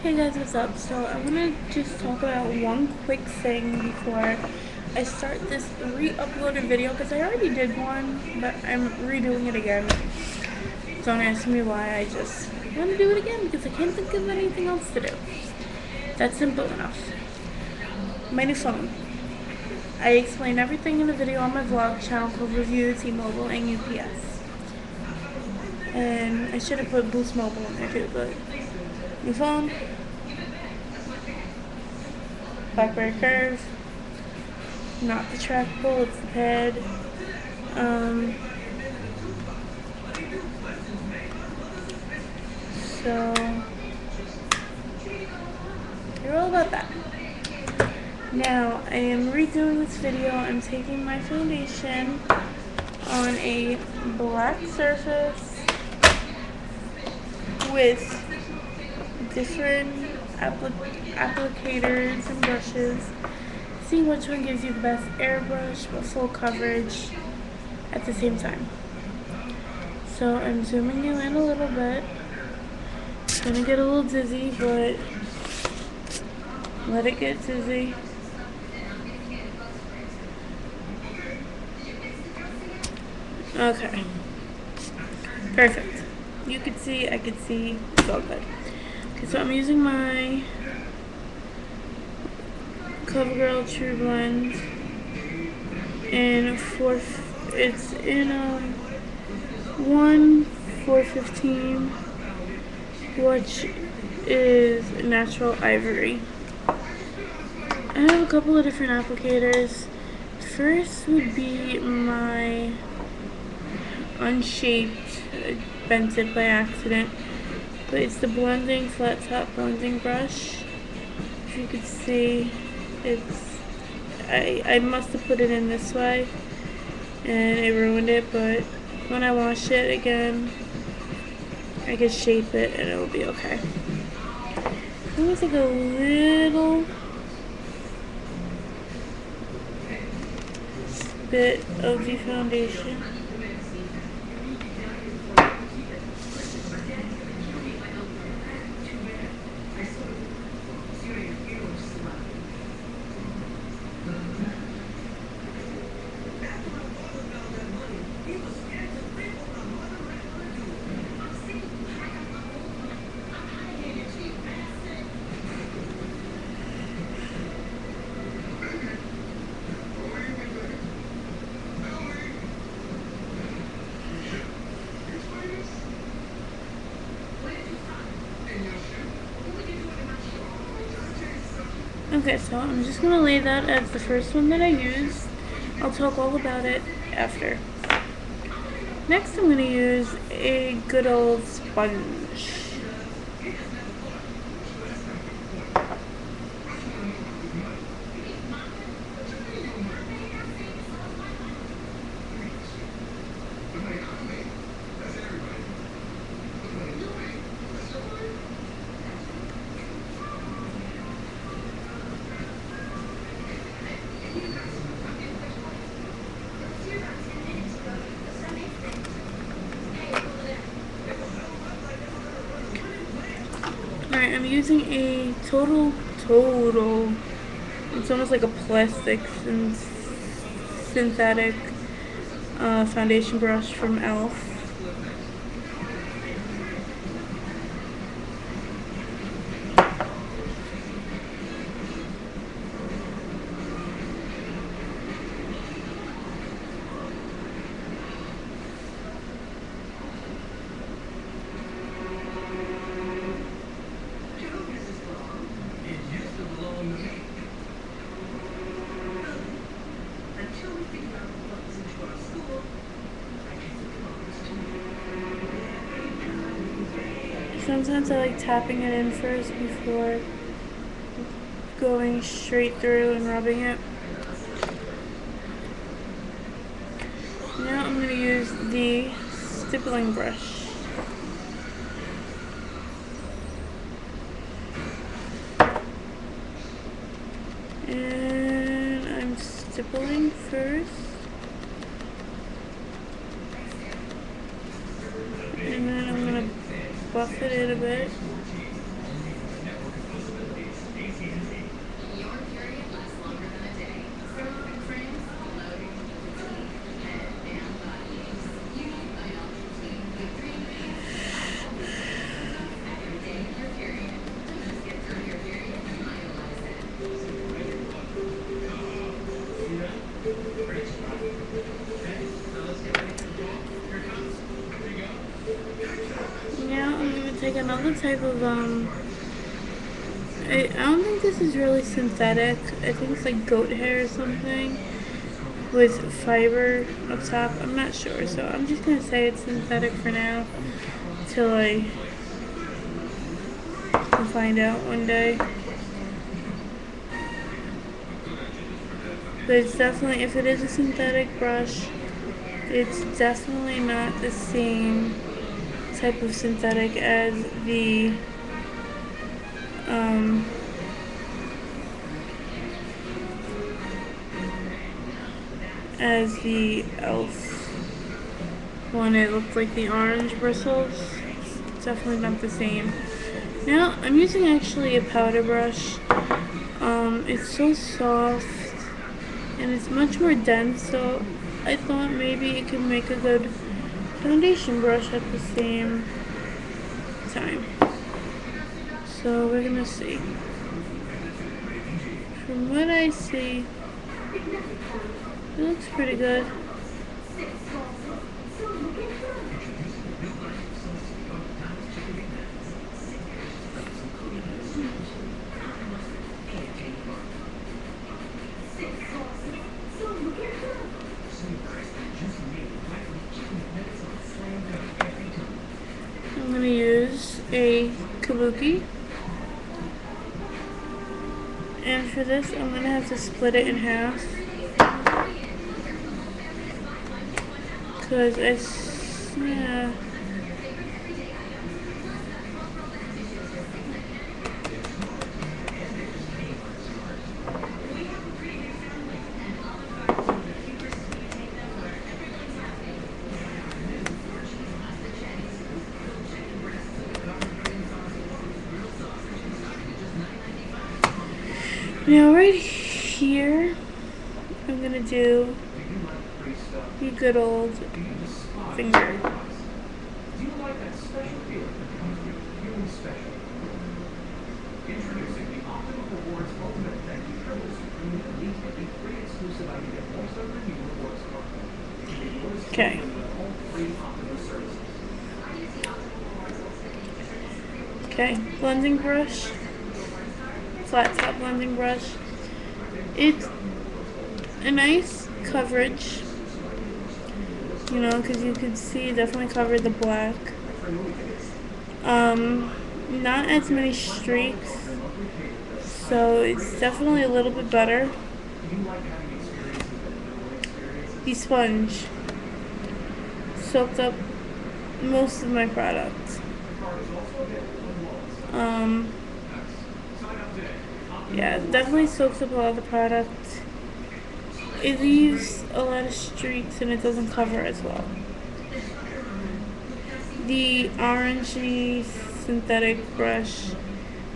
Hey guys, what's up? So I want to just talk about one quick thing before I start this re-uploaded video, because I already did one, but I'm redoing it again. Don't ask me why, I just want to do it again because I can't think of anything else to do. That's simple enough. My new phone. I explain everything in the video on my vlog channel called Review T-Mobile and UPS. And I should have put Boost Mobile in there too, but new phone, BlackBerry Curve, not the trackable, it's the pad. So you're all about that. Now I am redoing this video. I'm taking my foundation on a black surface with different applicators and brushes, seeing which one gives you the best airbrush but full coverage at the same time. So I'm zooming you in a little bit. It's gonna get a little dizzy, but let it get dizzy. Okay. Perfect. You could see, I could see, it's all good. Okay, so I'm using my CoverGirl True Blend in it's in 1/415, which is natural ivory. I have a couple of different applicators. First would be my unshaped, I bent it by accident, but it's the blending flat top blending brush. If you could see, I must have put it in this way and it ruined it, but when I wash it again I can shape it and it will be okay. I'm gonna take a little bit of the foundation. Okay, so I'm just going to lay that as the first one that I used. I'll talk all about it after. Next I'm going to use a good old sponge. Alright, I'm using a total, it's almost like a plastic synthetic foundation brush from e.l.f. Sometimes I like tapping it in first before going straight through and rubbing it. Now I'm going to use the stippling brush. And I'm stippling first. And then I'm going to buff it in a bit. another type of I don't think this is really synthetic. I think it's like goat hair or something with fiber up top. I'm not sure, so I'm just gonna say it's synthetic for now till I can find out one day. But it's definitely, if it is a synthetic brush, it's definitely not the same type of synthetic as the elf one. It looked like the orange bristles. It's definitely not the same. Now I'm using actually a powder brush. It's so soft and it's much more dense, so I thought maybe it could make a good foundation brush at the same time. So we're gonna see. From what I see, it looks pretty good. I'm gonna use a kabuki. And for this, I'm gonna have to split it in half. Because yeah. Now right here, I'm gonna do the good old finger. Okay. Okay, blending brush. Flat top blending brush. It's a nice coverage, you know, because you can see definitely covered the black. Not as many streaks, so it's definitely a little bit better. The sponge soaked up most of my product. Yeah, it definitely soaks up a lot of the product. It leaves a lot of streaks and it doesn't cover as well. The orangey synthetic brush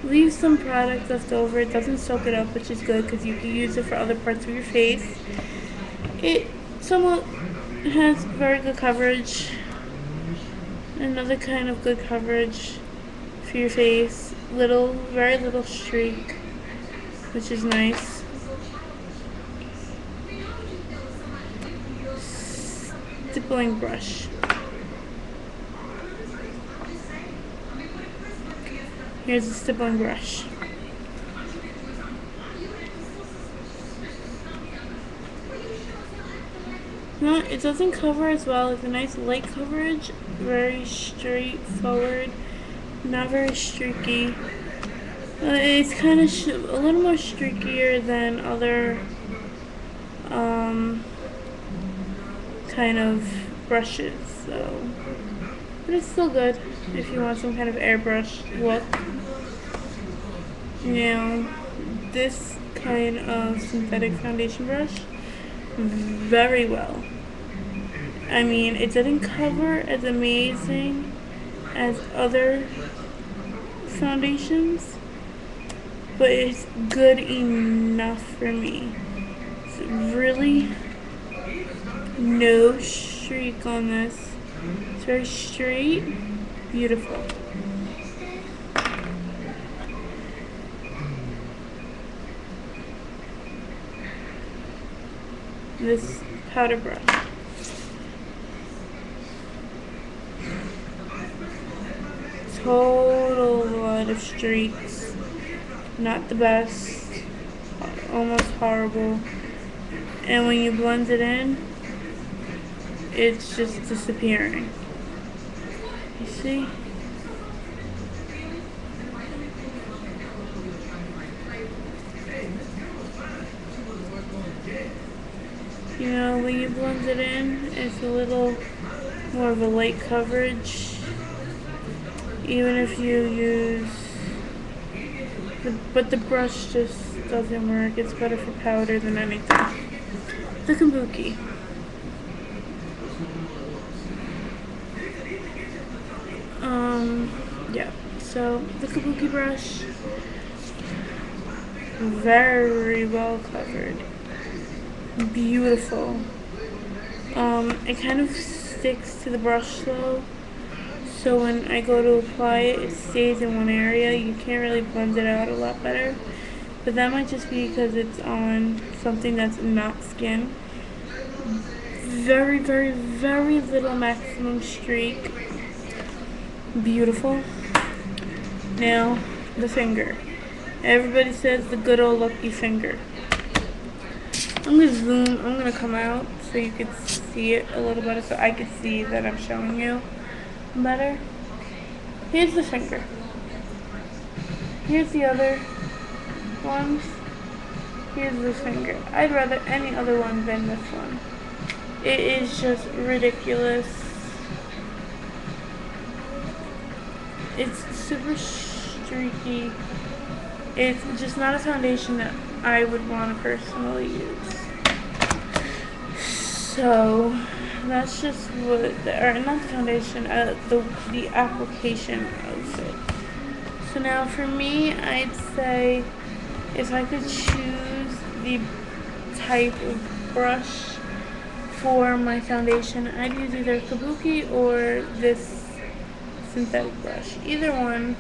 leaves some product left over. It doesn't soak it up, which is good because you can use it for other parts of your face. It somewhat has very good coverage. Another kind of good coverage for your face. Very little streak, which is nice. Stippling brush. Here's a stippling brush. No, it doesn't cover as well. It's a nice light coverage, very straightforward, not very streaky. It's kind of a little more streakier than other kind of brushes, so, but it's still good if you want some kind of airbrush look. Now, this kind of synthetic foundation brush, very well. I mean, it didn't cover as amazing as other foundations, but it's good enough for me. It's really no streak on this. It's very straight, beautiful. This powder brush. lot of streaks. Not the best. Almost horrible. And when you blend it in, it's just disappearing. You see? You know, when you blend it in, it's a little more of a light coverage. Even if you use, but the brush just doesn't work. It's better for powder than anything. The kabuki. Yeah. So the kabuki brush, very well covered. Beautiful. It kind of sticks to the brush though, so when I go to apply it, it stays in one area. You can't really blend it out a lot better, but that might just be because it's on something that's not skin. Very, very, very little maximum streak. Beautiful. Now, the finger. Everybody says the good old lucky finger. I'm going to zoom, I'm going to come out so you can see it a little better, so I can see that I'm showing you better. Here's the finger. Here's the other ones. Here's the finger. I'd rather any other one than this one. It is just ridiculous. It's super streaky. It's just not a foundation that I would want to personally use. So that's just what, or not the foundation, the application of it. So now for me, I'd say if I could choose the type of brush for my foundation, I'd use either kabuki or this synthetic brush. Either one.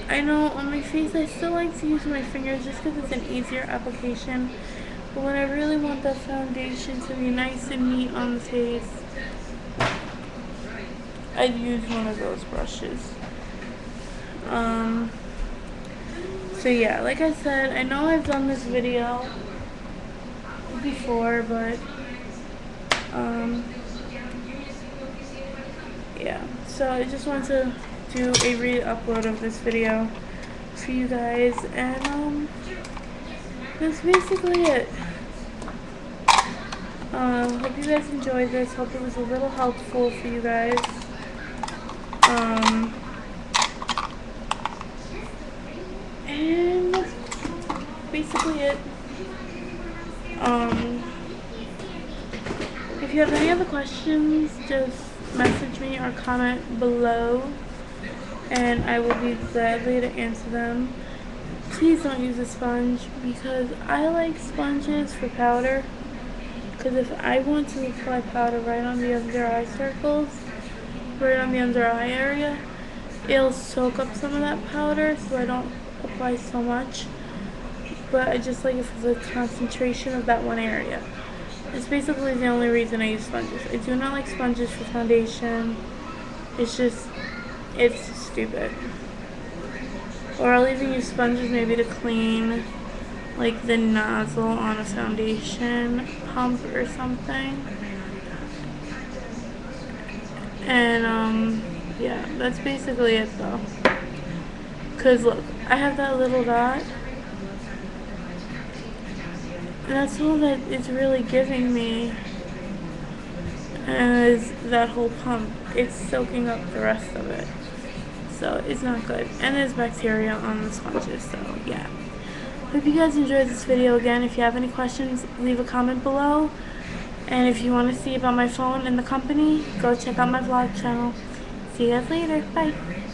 I know on my face I still like to use my fingers just because it's an easier application, but when I really want that foundation to be nice and neat on the face, I'd use one of those brushes. So yeah, like I said, I know I've done this video before, but yeah, so I just want to do a re-upload of this video for you guys, and that's basically it. Hope you guys enjoyed this. Hope it was a little helpful for you guys. And that's basically it. If you have any other questions, just message me or comment below, and I will be gladly to answer them. Please don't use a sponge, because I like sponges for powder, because if I want to apply powder right on the under eye circles, right on the under eye area, it'll soak up some of that powder, so I don't apply so much, but I just like it for the concentration of that one area. It's basically the only reason I use sponges. I do not like sponges for foundation. It's just, it's stupid. Or I'll even use sponges maybe to clean like the nozzle on a foundation pump or something. And yeah, that's basically it though. Cause look, I have that little dot, and that's all that it's really giving me is that whole pump. It's soaking up the rest of it, so it's not good. And there's bacteria on the sponges, so yeah. Hope you guys enjoyed this video. Again, if you have any questions, leave a comment below. And if you want to see about my phone and the company, go check out my vlog channel. See you guys later. Bye.